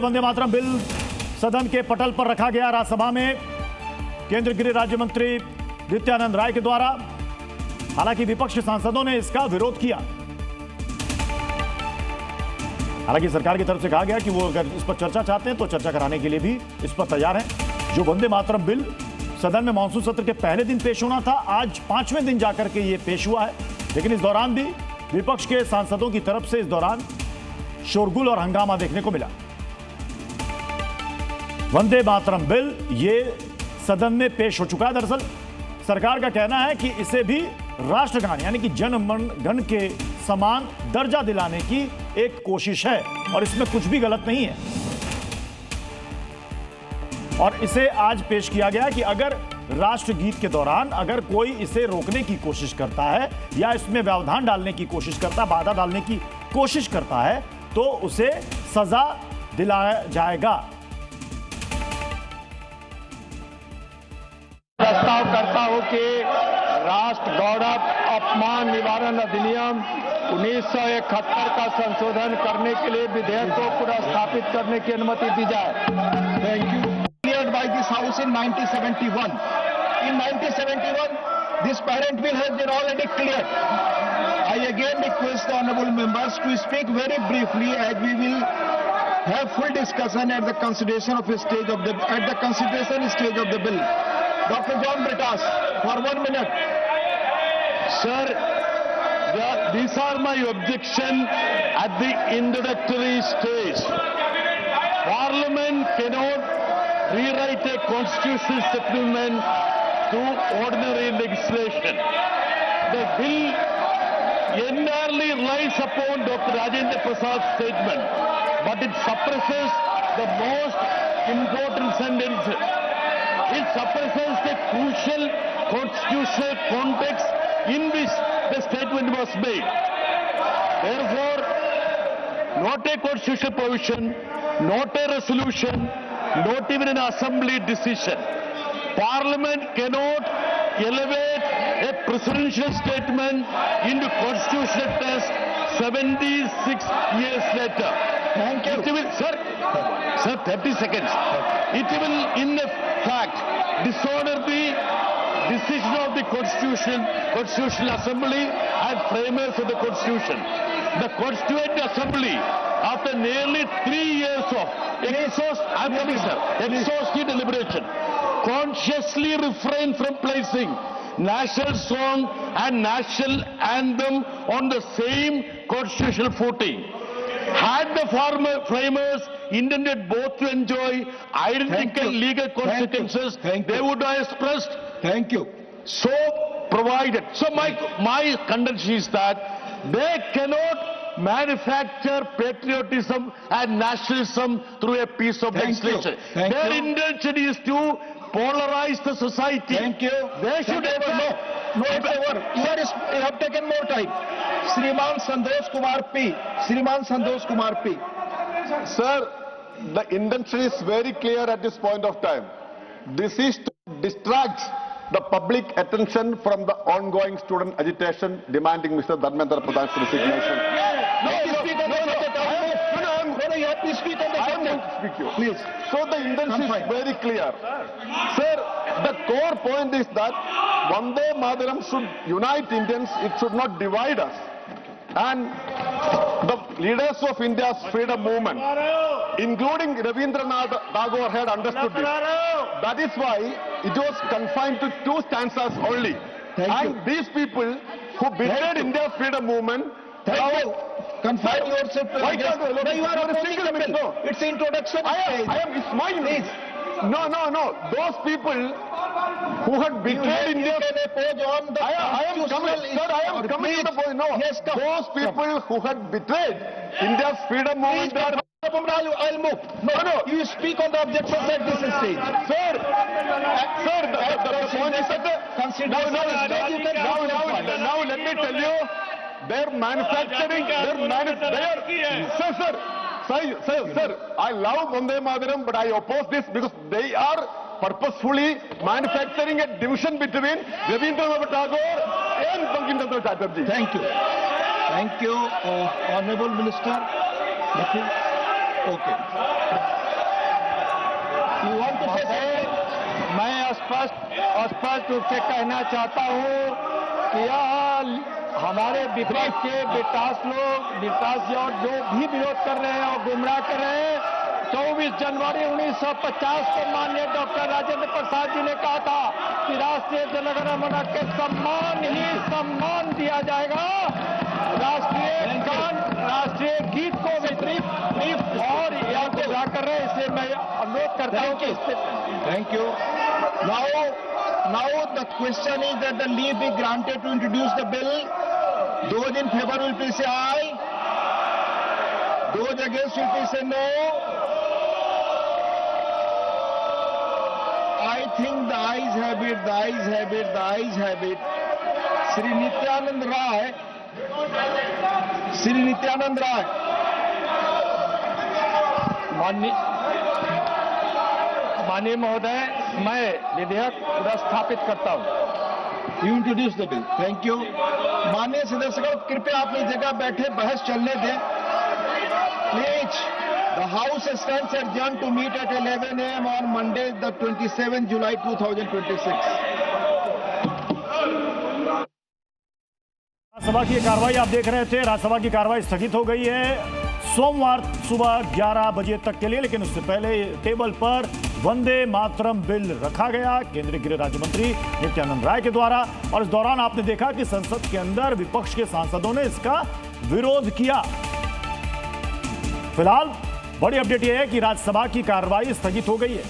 Vande Mataram bill सदन के पटल पर रखा गया राज्यसभा में केंद्रीय गृह राज्य मंत्री नित्यानंद राय के द्वारा। हालांकि विपक्ष सांसदों ने इसका विरोध किया। हालांकि सरकार की तरफ से कहा गया कि वो अगर इस पर चर्चा चाहते हैं तो चर्चा कराने के लिए भी इस पर तैयार हैं। जो वंदे मातरम बिल सदन में मानसून सत्र के पहले दिन पेश होना था, आज 5वें दिन जाकर के ये पेश हुआ है। लेकिन इस दौरान भी विपक्ष के सांसदों की तरफ से इस दौरान शोरगुल और हंगामा देखने को मिला। वंदे मातरम बिल ये सदन में पेश हो चुका है। दरअसल सरकार का कहना है कि इसे भी राष्ट्रगान यानी कि जन मन गण के समान दर्जा दिलाने की एक कोशिश है और इसमें कुछ भी गलत नहीं है। और इसे आज पेश किया गया कि अगर राष्ट्रगीत के दौरान अगर कोई इसे रोकने की कोशिश करता है या इसमें व्यवधान डालने की कोशिश करता है, बाधा डालने की कोशिश करता है, तो उसे सजा दिलाया जाएगा। प्रस्ताव करता हूं कि राष्ट्र गौरव अपमान निवारण अधिनियम 1971 का संशोधन करने के लिए विधेयक को पुनर्स्थापित करने की अनुमति दी जाए। Thank you. Cleared by this House in 1971. In 1971, this parent bill has been already cleared. I again request the honourable members to speak very briefly, as we will have full discussion at the consideration stage of the bill. Dr. John Britas, for 1 minute. Sir, these are my objections at the introductory stage. Parliament cannot rewrite a constitutional settlement through ordinary legislation. The bill entirely relies upon Dr. Rajendra Prasad's statement, but it suppresses the most important sentences. It suppresses the crucial constitutional context in which the statement was made. Therefore, not a constitutional provision, not a resolution, not even an assembly decision. Parliament cannot elevate a presidential statement into constitutional test 76 years later. Thank you. It will, sir, 30 seconds. It will, in fact, dishonor the decision of the Constitutional Assembly and framers of the Constitution. The Constituent Assembly, after nearly 3 years of exhaustive deliberation, consciously refrained from placing national song and national anthem on the same constitutional footing. Had the framers intended both to enjoy identical legal consequences, they would have expressed. Thank you. So provided. So my contention is that they cannot manufacture patriotism and nationalism through a piece of legislation. Their intention is to polarize the society. Thank you. They should No, it's over. You have taken more time. Shriman Santosh Kumar P. Shriman Santosh Kumar P. Sir, the intention is very clear at this point of time. This is to distract the public attention from the ongoing student agitation demanding Mr. Dharmendra Pradhan's resignation. You have to speak on the I am going to speak you. Please. So the intention is very clear. Sir, the core point is that Vande Mataram should unite Indians, it should not divide us. And the leaders of India's freedom movement, including Rabindranath Tagore, had understood this. That is why it was confined to 2 stanzas only. These people who betrayed India's freedom movement, Confine yourself to why can't you are opposing the bill. No. It's introduction. It's mine. Please. No. Those people who had betrayed India. I am coming to the point. No. Yes, come. Those people who had betrayed India's freedom movement. I'll move. No. You speak on the objections at this stage. Sir, the point is that now let me tell you, they're manufacturing. Sir, I love Vande Mataram, but I oppose this because they are purposefully manufacturing a division between Rabindranath Tagore and Bankim Chandra Chatterjee. Thank you. Honorable Minister. Okay. You want to say something? मैं स्पष्ट रूप से कहना चाहता हूं कि यह हमारे विपक्ष के विकास और जो भी विरोध कर रहे हैं और गुमराह कर रहे हैं। 24 जनवरी 1950 को माननीय डॉक्टर राजेंद्र प्रसाद जी ने कहा था कि राष्ट्रीय जनगणमन के सम्मान ही सम्मान दिया जाएगा। राष्ट्रीय गान, राष्ट्रीय गीत को और यहाँ को जा कर रहे हैं, इसलिए मैं अनुरोध करता हूँ कि Thank you. Now the question is that the leave be granted to introduce the bill. Those in favor will please say aye. Those against will please say no. I think the ayes have it, the ayes have it, the ayes have it. Shri Nityanand Rai. माननीय महोदय, मैं विधेयक प्रस्थापित करता हूं। You introduce the bill. Thank you. माननीय सदस्यगण, कृपया अपनी जगह बैठे, बहस चलने दें। Please, the House stands adjourned to meet at 11 a.m. on Monday, the 27th July 2026. Rajya Sabha की कार्रवाई आप देख रहे थे। राज्यसभा की कार्रवाई स्थगित हो गई है सोमवार सुबह 11 बजे तक के लिए, लेकिन उससे पहले टेबल पर वंदे मातरम बिल रखा गया केंद्रीय गृह राज्य मंत्री नित्यानंद राय के द्वारा। और इस दौरान आपने देखा कि संसद के अंदर विपक्ष के सांसदों ने इसका विरोध किया। फिलहाल बड़ी अपडेट यह है कि राज्यसभा की कार्रवाई स्थगित हो गई है।